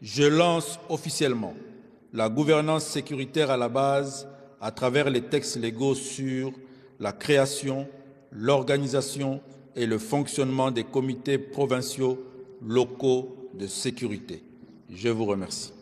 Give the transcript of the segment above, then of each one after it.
Je lance officiellement la gouvernance sécuritaire à la base à travers les textes légaux sur la création, l'organisation et le fonctionnement des comités provinciaux locaux de sécurité. Je vous remercie.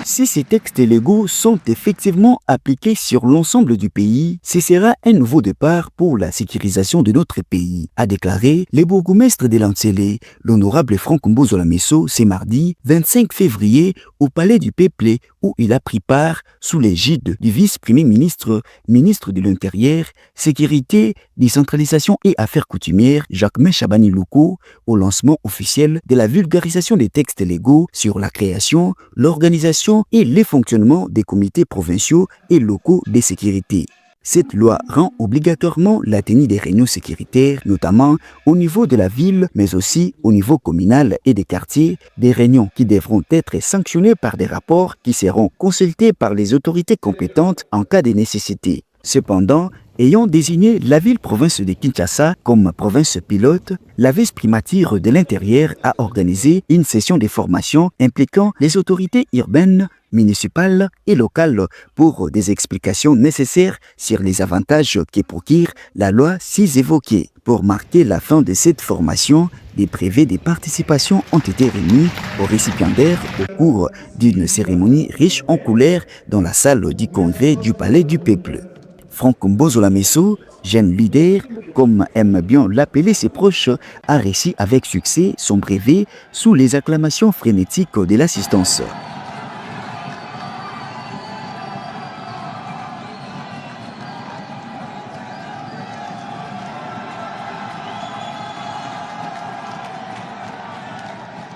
Si ces textes légaux sont effectivement appliqués sur l'ensemble du pays, ce sera un nouveau départ pour la sécurisation de notre pays, a déclaré le bourgmestre de Lantsele, l'honorable Franck Mbozola Messo, ce mardi 25 février au Palais du Peuple où il a pris part sous l'égide du vice-premier ministre, ministre de l'Intérieur, Sécurité, Décentralisation et Affaires coutumières, Jacquemain Chabani Loko, au lancement officiel de la vulgarisation des textes légaux sur la création, l'organisation et le fonctionnement des comités provinciaux et locaux de sécurité. Cette loi rend obligatoirement la tenue des réunions sécuritaires, notamment au niveau de la ville, mais aussi au niveau communal et des quartiers, des réunions qui devront être sanctionnées par des rapports qui seront consultés par les autorités compétentes en cas de nécessité. Cependant, ayant désigné la ville-province de Kinshasa comme province pilote, la vice-primature de l'Intérieur a organisé une session de formation impliquant les autorités urbaines, municipales et locales pour des explications nécessaires sur les avantages que procure la loi ci évoquée. Pour marquer la fin de cette formation, des brevets de participation ont été remis aux récipiendaires au cours d'une cérémonie riche en couleurs dans la salle du congrès du Palais du Peuple. Franck Mbozola Messo, jeune leader, comme aime bien l'appeler ses proches, a réussi avec succès son brevet sous les acclamations frénétiques de l'assistance.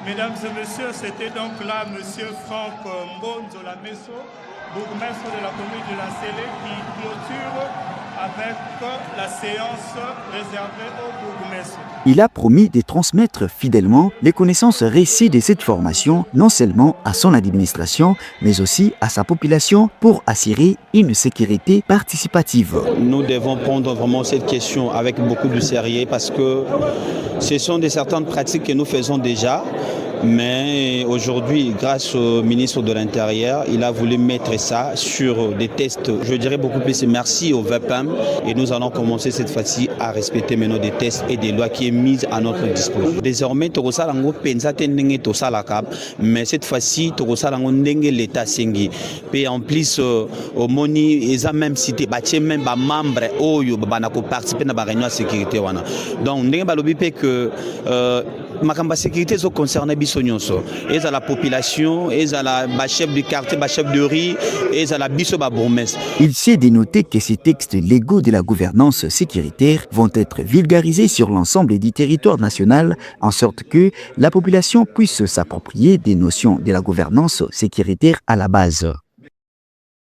Mesdames et messieurs, c'était donc là M. Franck Mbozola Messo, bourgmestre de la commune de Lantsele, qui clôture avec la séance réservée au bourgmestre. Il a promis de transmettre fidèlement les connaissances reçues de cette formation, non seulement à son administration, mais aussi à sa population pour assurer une sécurité participative. Nous devons prendre vraiment cette question avec beaucoup de sérieux parce que ce sont certaines pratiques que nous faisons déjà. Mais aujourd'hui, grâce au ministre de l'Intérieur, il a voulu mettre ça sur des tests. Je dirais beaucoup plus merci au VEPAM et nous allons commencer cette fois-ci à respecter maintenant des tests et des lois qui est mises à notre disposition. Désormais, mais cette fois-ci, l'État sengi. Et en plus, au Moni, ils ont même cité même membres qui participent à la réunion de sécurité. Donc, nous avons que la sécurité concerne et à la population, et à la chef du quartier, la chef de riz, et à la biso bourgmestre. Il s'est dénoté que ces textes légaux de la gouvernance sécuritaire vont être vulgarisés sur l'ensemble du territoire national, en sorte que la population puisse s'approprier des notions de la gouvernance sécuritaire à la base.